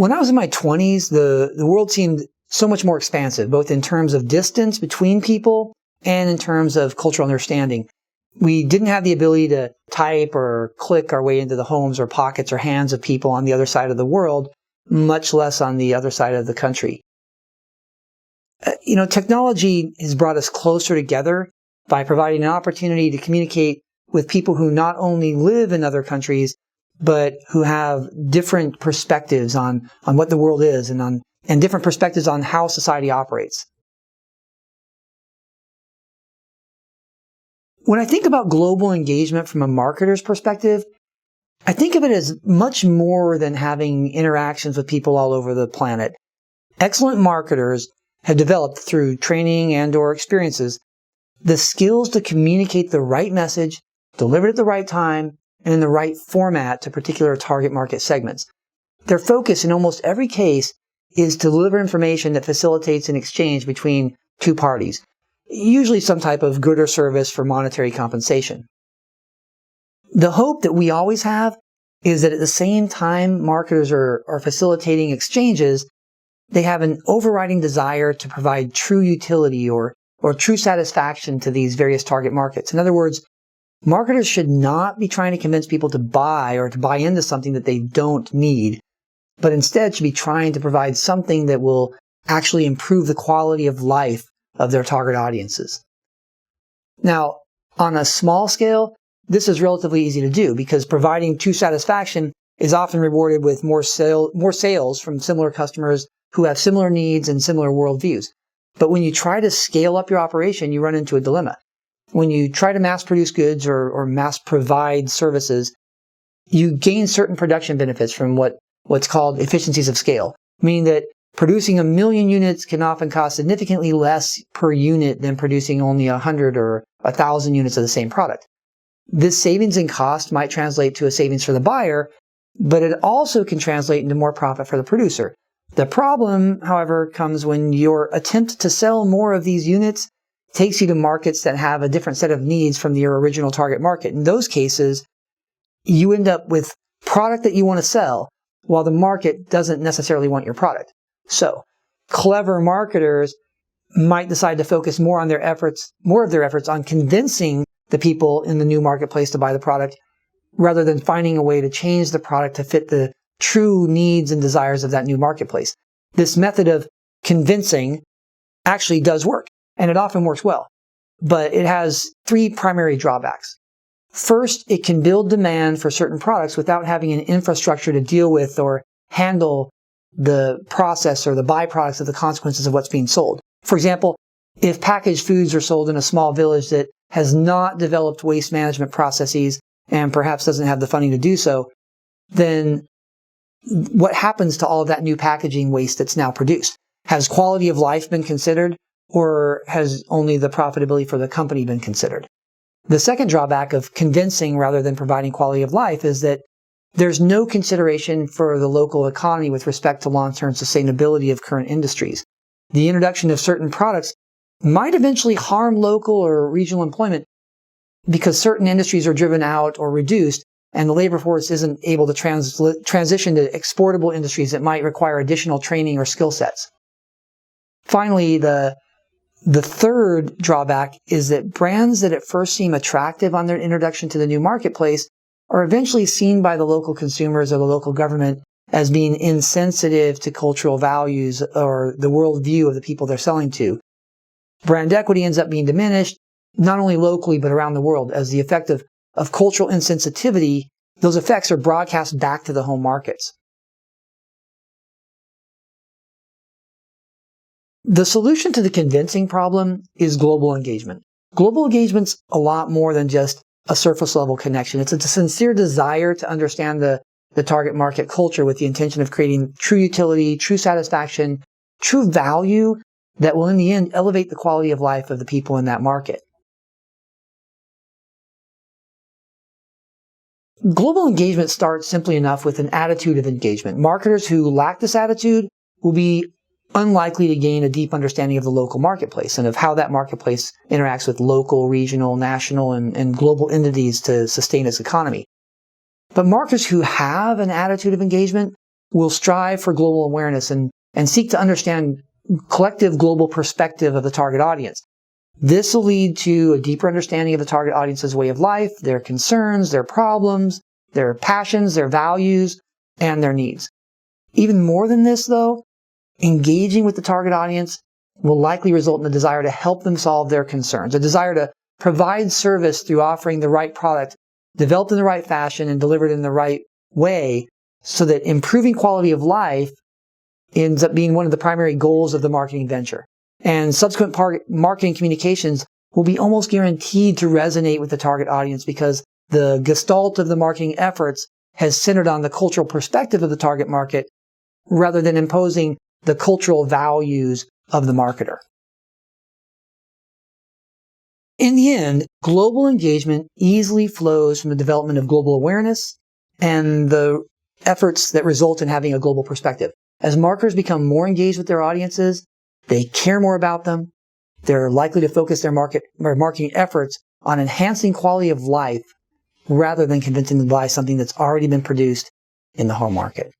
When I was in my 20s, the world seemed so much more expansive, both in terms of distance between people and in terms of cultural understanding. We didn't have the ability to type or click our way into the homes or pockets or hands of people on the other side of the world, much less on the other side of the country. Technology has brought us closer together by providing an opportunity to communicate with people who not only live in other countries, but who have different perspectives on what the world is and different perspectives on how society operates. When I think about global engagement from a marketer's perspective, I think of it as much more than having interactions with people all over the planet. Excellent marketers have developed through training and/or experiences the skills to communicate the right message, deliver it at the right time, and in the right format to particular target market segments. Their focus in almost every case is to deliver information that facilitates an exchange between two parties, usually some type of good or service for monetary compensation. The hope that we always have is that at the same time marketers are facilitating exchanges, they have an overriding desire to provide true utility or true satisfaction to these various target markets. In other words, marketers should not be trying to convince people to buy or to buy into something that they don't need, but instead should be trying to provide something that will actually improve the quality of life of their target audiences. Now, on a small scale, this is relatively easy to do because providing true satisfaction is often rewarded with more sales from similar customers who have similar needs and similar worldviews. But when you try to scale up your operation, you run into a dilemma. When you try to mass produce goods or mass provide services, you gain certain production benefits from what's called efficiencies of scale, meaning that producing 1 million units can often cost significantly less per unit than producing only 100 or 1,000 units of the same product. This savings in cost might translate to a savings for the buyer, but it also can translate into more profit for the producer. The problem, however, comes when your attempt to sell more of these units takes you to markets that have a different set of needs from your original target market. In those cases, you end up with product that you want to sell while the market doesn't necessarily want your product. So, clever marketers might decide to focus more of their efforts on convincing the people in the new marketplace to buy the product rather than finding a way to change the product to fit the true needs and desires of that new marketplace. This method of convincing actually does work, and it often works well, but it has 3 primary drawbacks. First, it can build demand for certain products without having an infrastructure to deal with or handle the process or the byproducts of the consequences of what's being sold. For example, if packaged foods are sold in a small village that has not developed waste management processes and perhaps doesn't have the funding to do so, then what happens to all of that new packaging waste that's now produced? Has quality of life been considered, or has only the profitability for the company been considered? The second drawback of convincing rather than providing quality of life is that there's no consideration for the local economy with respect to long-term sustainability of current industries. The introduction of certain products might eventually harm local or regional employment because certain industries are driven out or reduced, and the labor force isn't able to transition to exportable industries that might require additional training or skill sets. Finally, the third drawback is that brands that at first seem attractive on their introduction to the new marketplace are eventually seen by the local consumers or the local government as being insensitive to cultural values or the worldview of the people they're selling to. Brand equity ends up being diminished, not only locally but around the world, as the effect of cultural insensitivity, those effects are broadcast back to the home markets. The solution to the convincing problem is global engagement. Global engagement's a lot more than just a surface level connection. It's a sincere desire to understand the target market culture with the intention of creating true utility, true satisfaction, true value that will in the end elevate the quality of life of the people in that market. Global engagement starts simply enough with an attitude of engagement. Marketers who lack this attitude will be unlikely to gain a deep understanding of the local marketplace and of how that marketplace interacts with local, regional, national, and global entities to sustain its economy. But marketers who have an attitude of engagement will strive for global awareness and seek to understand collective global perspective of the target audience. This will lead to a deeper understanding of the target audience's way of life, their concerns, their problems, their passions, their values, and their needs. Even more than this, though, engaging with the target audience will likely result in the desire to help them solve their concerns, a desire to provide service through offering the right product, developed in the right fashion and delivered in the right way, so that improving quality of life ends up being one of the primary goals of the marketing venture. And subsequent marketing communications will be almost guaranteed to resonate with the target audience because the gestalt of the marketing efforts has centered on the cultural perspective of the target market rather than imposing the cultural values of the marketer. In the end, global engagement easily flows from the development of global awareness and the efforts that result in having a global perspective. As marketers become more engaged with their audiences, they care more about them, they're likely to focus their marketing efforts on enhancing quality of life rather than convincing them to buy something that's already been produced in the home market.